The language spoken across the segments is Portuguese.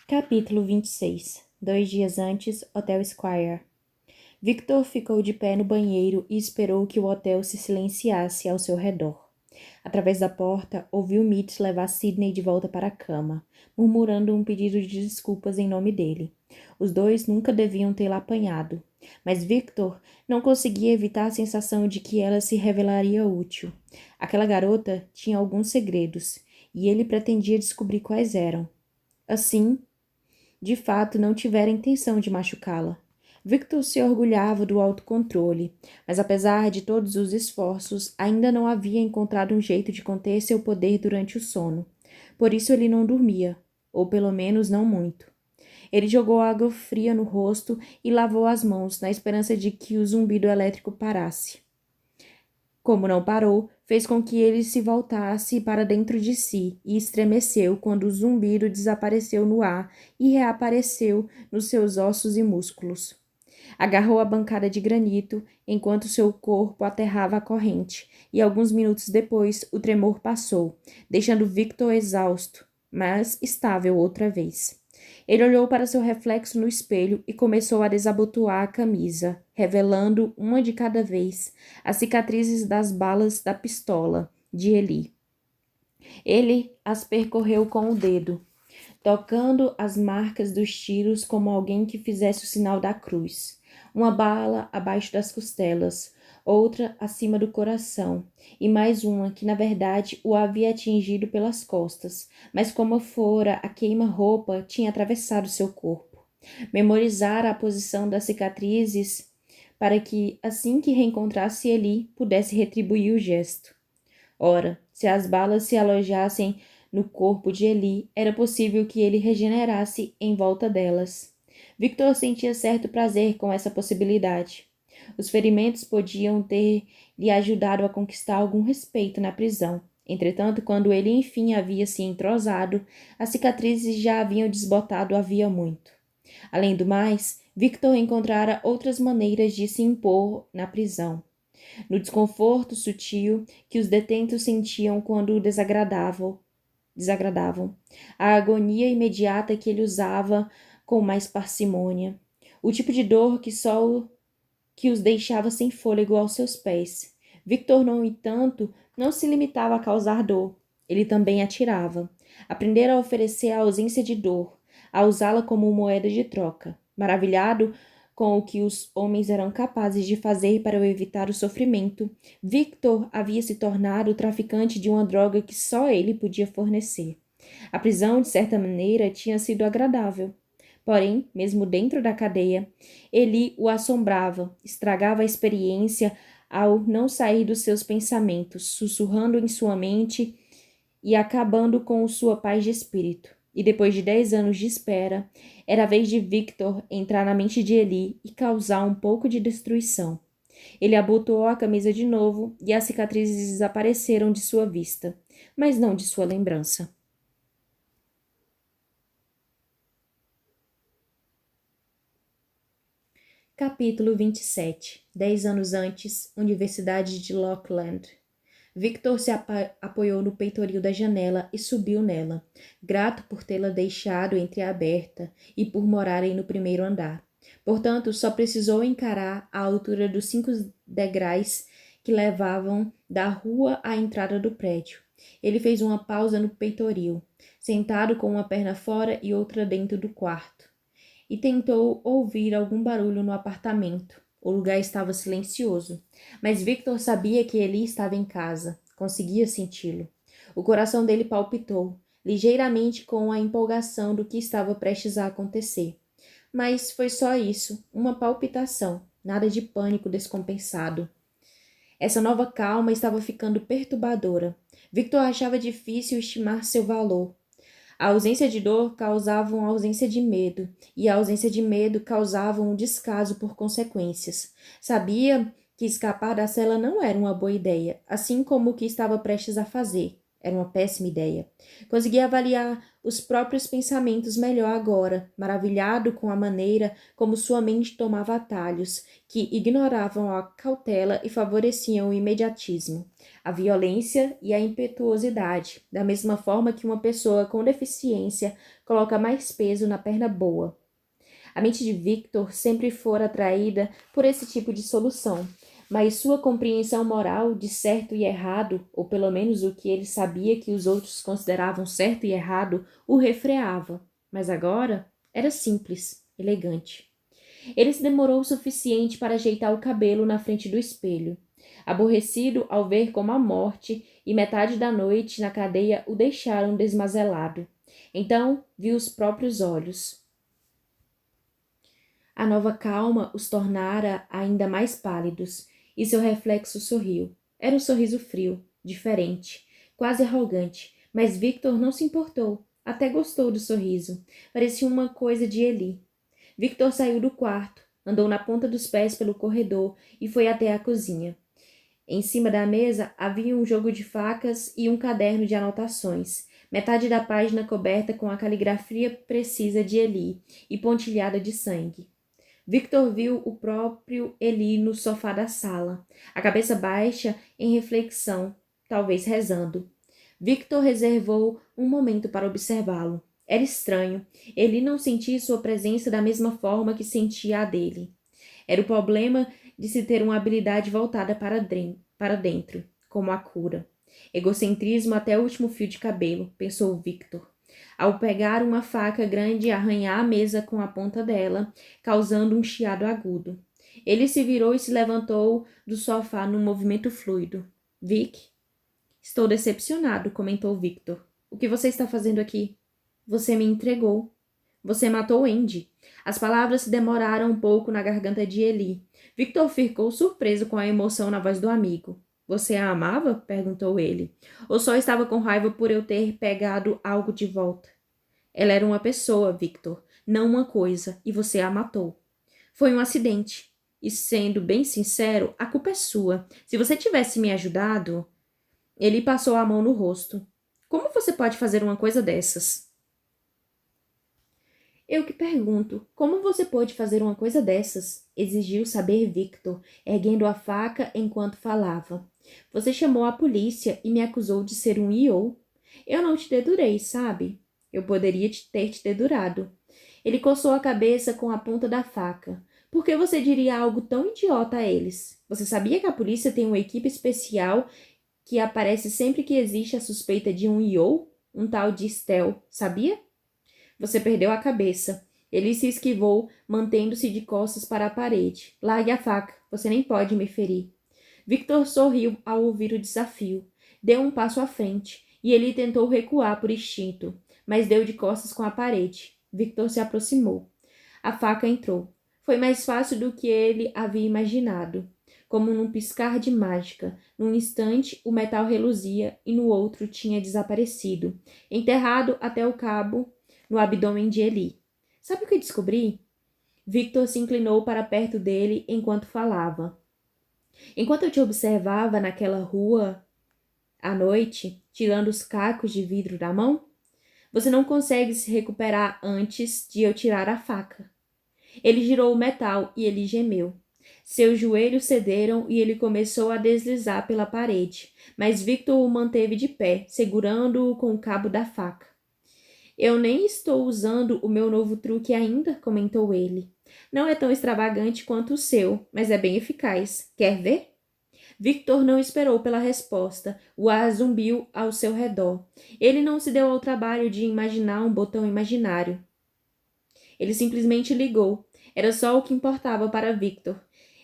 Capítulo 26. 2 dias antes, Hotel Squire. Victor ficou de pé no banheiro e esperou que o hotel se silenciasse ao seu redor. Através da porta, ouviu Mitch levar Sidney de volta para a cama, murmurando um pedido de desculpas em nome dele. Os dois nunca deviam tê-la apanhado, mas Victor não conseguia evitar a sensação de que ela se revelaria útil. Aquela garota tinha alguns segredos, e ele pretendia descobrir quais eram. Assim, de fato, não tivera intenção de machucá-la. Victor se orgulhava do autocontrole, mas apesar de todos os esforços, ainda não havia encontrado um jeito de conter seu poder durante o sono. Por isso ele não dormia, ou pelo menos não muito. Ele jogou água fria no rosto e lavou as mãos, na esperança de que o zumbido elétrico parasse. Como não parou, fez com que ele se voltasse para dentro de si e estremeceu quando o zumbido desapareceu no ar e reapareceu nos seus ossos e músculos. Agarrou a bancada de granito enquanto seu corpo aterrava a corrente, e alguns minutos depois o tremor passou, deixando Victor exausto, mas estável outra vez. Ele olhou para seu reflexo no espelho e começou a desabotoar a camisa, revelando, uma de cada vez, as cicatrizes das balas da pistola de Eli. Ele as percorreu com o dedo, tocando as marcas dos tiros como alguém que fizesse o sinal da cruz. Uma bala abaixo das costelas, outra acima do coração, e mais uma que, na verdade, o havia atingido pelas costas, mas como fora a queima-roupa, tinha atravessado seu corpo. Memorizara a posição das cicatrizes para que, assim que reencontrasse Eli, pudesse retribuir o gesto. Ora, se as balas se alojassem no corpo de Eli, era possível que ele regenerasse em volta delas. Victor sentia certo prazer com essa possibilidade. Os ferimentos podiam ter lhe ajudado a conquistar algum respeito na prisão. Entretanto, quando ele enfim havia se entrosado, as cicatrizes já haviam desbotado havia muito. Além do mais, Victor encontrara outras maneiras de se impor na prisão. No desconforto sutil que os detentos sentiam quando o desagradavam, a agonia imediata que ele usava com mais parcimônia, o tipo de dor que os deixava sem fôlego aos seus pés. Victor, no entanto, não se limitava a causar dor. Ele também atirava. Aprendera a oferecer a ausência de dor, a usá-la como moeda de troca. Maravilhado com o que os homens eram capazes de fazer para evitar o sofrimento, Victor havia se tornado o traficante de uma droga que só ele podia fornecer. A prisão, de certa maneira, tinha sido agradável. Porém, mesmo dentro da cadeia, ele o assombrava, estragava a experiência ao não sair dos seus pensamentos, sussurrando em sua mente e acabando com sua paz de espírito. E depois de 10 anos de espera, era a vez de Victor entrar na mente de Eli e causar um pouco de destruição. Ele abotoou a camisa de novo e as cicatrizes desapareceram de sua vista, mas não de sua lembrança. Capítulo 27. 10 anos antes, Universidade de Lockland. Victor se apoiou no peitoril da janela e subiu nela, grato por tê-la deixado entreaberta e por morarem no primeiro andar. Portanto, só precisou encarar a altura dos 5 degraus que levavam da rua à entrada do prédio. Ele fez uma pausa no peitoril, sentado com uma perna fora e outra dentro do quarto, e tentou ouvir algum barulho no apartamento. O lugar estava silencioso, mas Victor sabia que Eli estava em casa. Conseguia senti-lo. O coração dele palpitou, ligeiramente com a empolgação do que estava prestes a acontecer. Mas foi só isso, uma palpitação, nada de pânico descompensado. Essa nova calma estava ficando perturbadora. Victor achava difícil estimar seu valor. A ausência de dor causava uma ausência de medo, e a ausência de medo causava um descaso por consequências. Sabia que escapar da cela não era uma boa ideia, assim como o que estava prestes a fazer. Era uma péssima ideia. Conseguia avaliar os próprios pensamentos melhor agora, maravilhado com a maneira como sua mente tomava atalhos, que ignoravam a cautela e favoreciam o imediatismo, a violência e a impetuosidade, da mesma forma que uma pessoa com deficiência coloca mais peso na perna boa. A mente de Victor sempre fora atraída por esse tipo de solução, mas sua compreensão moral de certo e errado, ou pelo menos o que ele sabia que os outros consideravam certo e errado, o refreava. Mas agora era simples, elegante. Ele se demorou o suficiente para ajeitar o cabelo na frente do espelho, aborrecido ao ver como a morte e metade da noite na cadeia o deixaram desmazelado. Então viu os próprios olhos. A nova calma os tornara ainda mais pálidos, e seu reflexo sorriu. Era um sorriso frio, diferente, quase arrogante, mas Victor não se importou, até gostou do sorriso. Parecia uma coisa de Eli. Victor saiu do quarto, andou na ponta dos pés pelo corredor e foi até a cozinha. Em cima da mesa havia um jogo de facas e um caderno de anotações, metade da página coberta com a caligrafia precisa de Eli e pontilhada de sangue. Victor viu o próprio Eli no sofá da sala, a cabeça baixa em reflexão, talvez rezando. Victor reservou um momento para observá-lo. Era estranho. Eli não sentia sua presença da mesma forma que sentia a dele. Era o problema de se ter uma habilidade voltada para dentro, como a cura. Egocentrismo até o último fio de cabelo, pensou Victor, ao pegar uma faca grande e arranhar a mesa com a ponta dela, causando um chiado agudo. Ele se virou e se levantou do sofá num movimento fluido. Vic? Estou decepcionado, comentou Victor. O que você está fazendo aqui? Você me entregou. Você matou Andy. As palavras se demoraram um pouco na garganta de Eli. Victor ficou surpreso com a emoção na voz do amigo. Você a amava? Perguntou ele. Ou só estava com raiva por eu ter pegado algo de volta? Ela era uma pessoa, Victor, não uma coisa, e você a matou. Foi um acidente. E sendo bem sincero, a culpa é sua. Se você tivesse me ajudado... Ele passou a mão no rosto. Como você pode fazer uma coisa dessas? Eu que pergunto, como você pode fazer uma coisa dessas? Exigiu saber Victor, erguendo a faca enquanto falava. Você chamou a polícia e me acusou de ser um I.O. Eu não te dedurei, sabe? Eu poderia ter te dedurado. Ele coçou a cabeça com a ponta da faca. Por que você diria algo tão idiota a eles? Você sabia que a polícia tem uma equipe especial que aparece sempre que existe a suspeita de um I.O., um tal de Stel, sabia? Você perdeu a cabeça. Ele se esquivou, mantendo-se de costas para a parede. Largue a faca, você nem pode me ferir. Victor sorriu ao ouvir o desafio. Deu um passo à frente, e ele tentou recuar por instinto, mas deu de costas com a parede. Victor se aproximou. A faca entrou. Foi mais fácil do que ele havia imaginado. Como num piscar de mágica. Num instante, o metal reluzia e no outro tinha desaparecido, enterrado até o cabo no abdômen de Eli. Sabe o que descobri? Victor se inclinou para perto dele enquanto falava. Enquanto eu te observava naquela rua à noite, tirando os cacos de vidro da mão, você não consegue se recuperar antes de eu tirar a faca. Ele girou o metal e ele gemeu. Seus joelhos cederam e ele começou a deslizar pela parede, mas Victor o manteve de pé, segurando-o com o cabo da faca. Eu nem estou usando o meu novo truque ainda, comentou ele. Não é tão extravagante quanto o seu, mas é bem eficaz. Quer ver? Victor não esperou pela resposta. O ar zumbiu ao seu redor. Ele não se deu ao trabalho de imaginar um botão imaginário. Ele simplesmente ligou. Era só o que importava para Victor.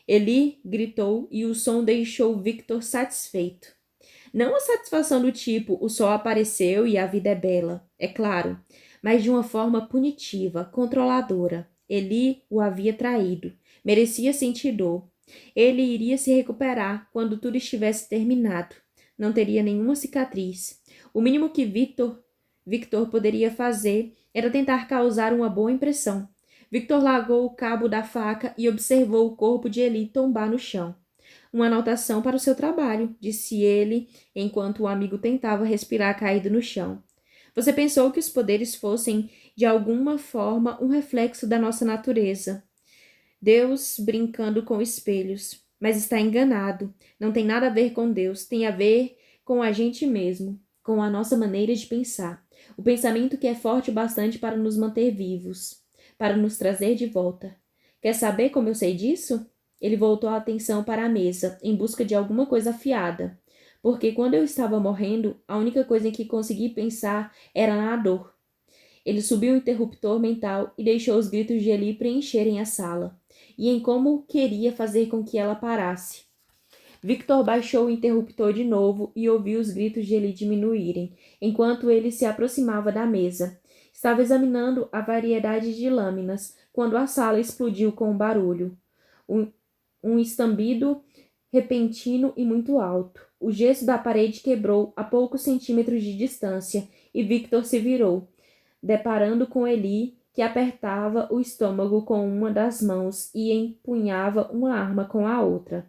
Eli gritou e o som deixou Victor satisfeito. Não a satisfação do tipo, o sol apareceu e a vida é bela, é claro, mas de uma forma punitiva, controladora. Eli o havia traído. Merecia sentir dor. Ele iria se recuperar quando tudo estivesse terminado. Não teria nenhuma cicatriz. O mínimo que Victor poderia fazer era tentar causar uma boa impressão. Victor largou o cabo da faca e observou o corpo de Eli tombar no chão. Uma anotação para o seu trabalho, disse ele, enquanto o amigo tentava respirar caído no chão. Você pensou que os poderes fossem, de alguma forma, um reflexo da nossa natureza. Deus brincando com espelhos. Mas está enganado. Não tem nada a ver com Deus, tem a ver com a gente mesmo, com a nossa maneira de pensar. O pensamento que é forte o bastante para nos manter vivos, para nos trazer de volta. Quer saber como eu sei disso? Ele voltou a atenção para a mesa, em busca de alguma coisa afiada. Porque quando eu estava morrendo, a única coisa em que consegui pensar era na dor. Ele subiu o interruptor mental e deixou os gritos de Eli preencherem a sala, e em como queria fazer com que ela parasse. Victor baixou o interruptor de novo e ouviu os gritos de Eli diminuírem, enquanto ele se aproximava da mesa. Estava examinando a variedade de lâminas, quando a sala explodiu com um barulho. Um estambido repentino e muito alto. O gesso da parede quebrou a poucos centímetros de distância, e Victor se virou, deparando com Eli, que apertava o estômago com uma das mãos e empunhava uma arma com a outra.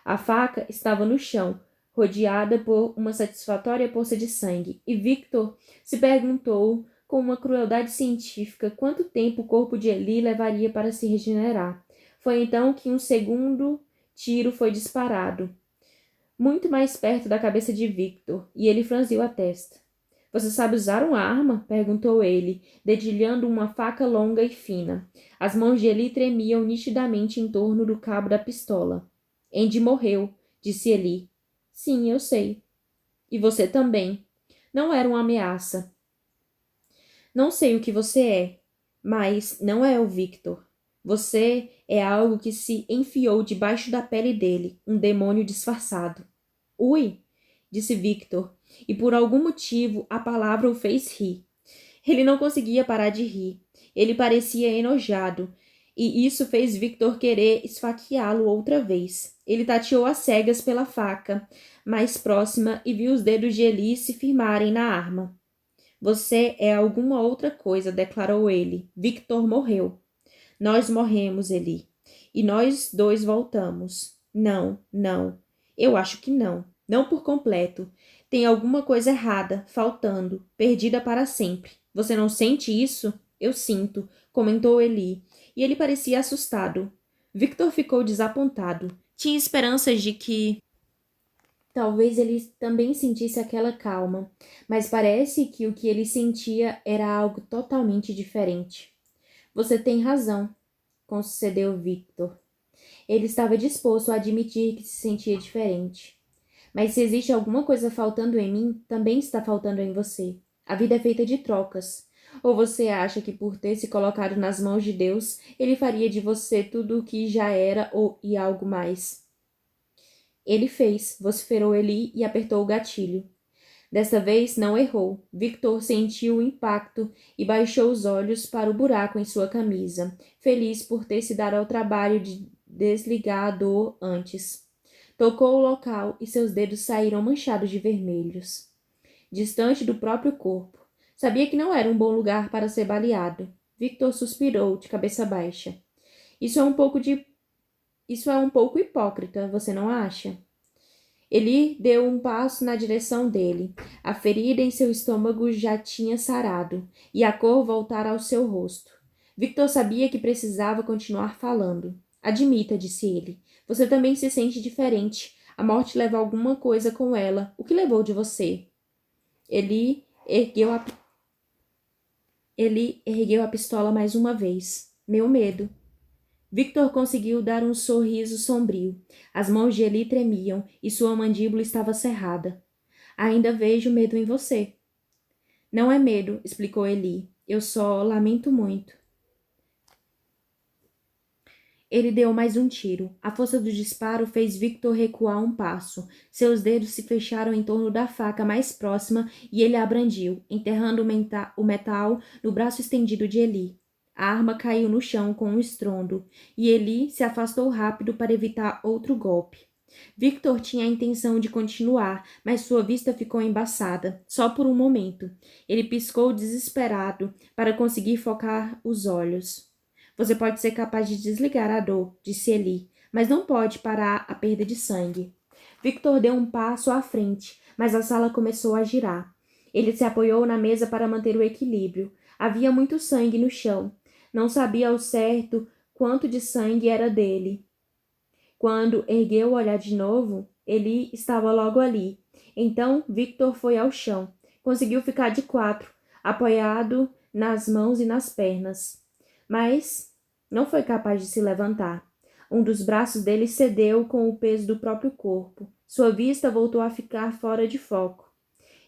A faca estava no chão, rodeada por uma satisfatória poça de sangue, e Victor se perguntou, com uma crueldade científica, quanto tempo o corpo de Eli levaria para se regenerar. Foi então que um segundo tiro foi disparado, muito mais perto da cabeça de Victor, e ele franziu a testa. Você sabe usar uma arma? Perguntou ele, dedilhando uma faca longa e fina. As mãos de Eli tremiam nitidamente em torno do cabo da pistola. Andy morreu, disse Eli. Sim, eu sei. E você também. Não era uma ameaça. Não sei o que você é, mas não é o Victor. Você é algo que se enfiou debaixo da pele dele, um demônio disfarçado. Ui, disse Victor, e por algum motivo a palavra o fez rir. Ele não conseguia parar de rir. Ele parecia enojado, e isso fez Victor querer esfaqueá-lo outra vez. Ele tateou às cegas pela faca mais próxima e viu os dedos de Eli se firmarem na arma. Você é alguma outra coisa, declarou ele. Victor morreu. Nós morremos, Eli. E nós dois voltamos. Não, não. Eu acho que não. Não por completo. Tem alguma coisa errada, faltando, perdida para sempre. Você não sente isso? Eu sinto, comentou Eli, e ele parecia assustado. Victor ficou desapontado. Tinha esperanças de que talvez ele também sentisse aquela calma, mas parece que o que ele sentia era algo totalmente diferente. Você tem razão, concedeu Victor. Ele estava disposto a admitir que se sentia diferente. Mas se existe alguma coisa faltando em mim, também está faltando em você. A vida é feita de trocas. Ou você acha que por ter se colocado nas mãos de Deus, ele faria de você tudo o que já era e algo mais? Ele fez, vociferou Eli e apertou o gatilho. Desta vez não errou. Victor sentiu o impacto e baixou os olhos para o buraco em sua camisa, feliz por ter se dado ao trabalho de desligar a dor antes. Tocou o local e seus dedos saíram manchados de vermelhos. Distante do próprio corpo. Sabia que não era um bom lugar para ser baleado. Victor suspirou, de cabeça baixa. Isso é um pouco hipócrita, você não acha? Ele deu um passo na direção dele. A ferida em seu estômago já tinha sarado, e a cor voltara ao seu rosto. Victor sabia que precisava continuar falando. Admita, disse ele. Você também se sente diferente. A morte leva alguma coisa com ela. O que levou de você? Ele ergueu a pistola mais uma vez. Meu medo. Victor conseguiu dar um sorriso sombrio. As mãos de Eli tremiam e sua mandíbula estava cerrada. Ainda vejo medo em você. Não é medo, explicou Eli. Eu só lamento muito. Ele deu mais um tiro. A força do disparo fez Victor recuar um passo. Seus dedos se fecharam em torno da faca mais próxima e ele a brandiu, enterrando o metal no braço estendido de Eli. A arma caiu no chão com um estrondo, e Eli se afastou rápido para evitar outro golpe. Victor tinha a intenção de continuar, mas sua vista ficou embaçada, só por um momento. Ele piscou desesperado para conseguir focar os olhos. Você pode ser capaz de desligar a dor, disse Eli, mas não pode parar a perda de sangue. Victor deu um passo à frente, mas a sala começou a girar. Ele se apoiou na mesa para manter o equilíbrio. Havia muito sangue no chão. Não sabia ao certo quanto de sangue era dele. Quando ergueu o olhar de novo, ele estava logo ali. Então, Victor foi ao chão. Conseguiu ficar de quatro, apoiado nas mãos e nas pernas. Mas não foi capaz de se levantar. Um dos braços dele cedeu com o peso do próprio corpo. Sua vista voltou a ficar fora de foco.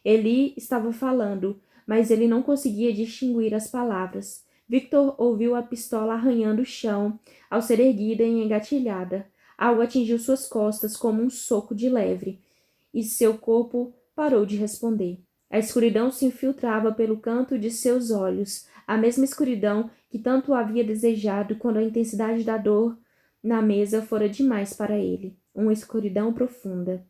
Eli estava falando, mas ele não conseguia distinguir as palavras. Victor ouviu a pistola arranhando o chão ao ser erguida e engatilhada. Algo atingiu suas costas como um soco de leve, e seu corpo parou de responder. A escuridão se infiltrava pelo canto de seus olhos, a mesma escuridão que tanto havia desejado quando a intensidade da dor na mesa fora demais para ele. Uma escuridão profunda.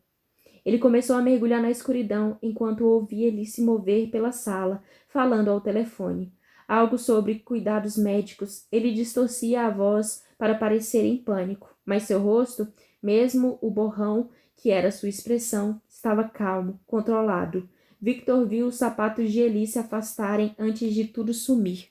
Ele começou a mergulhar na escuridão enquanto ouvia ele se mover pela sala, falando ao telefone. Algo sobre cuidados médicos. Ele distorcia a voz para parecer em pânico, mas seu rosto, mesmo o borrão que era sua expressão, estava calmo, controlado. Victor viu os sapatos de Eli se afastarem antes de tudo sumir.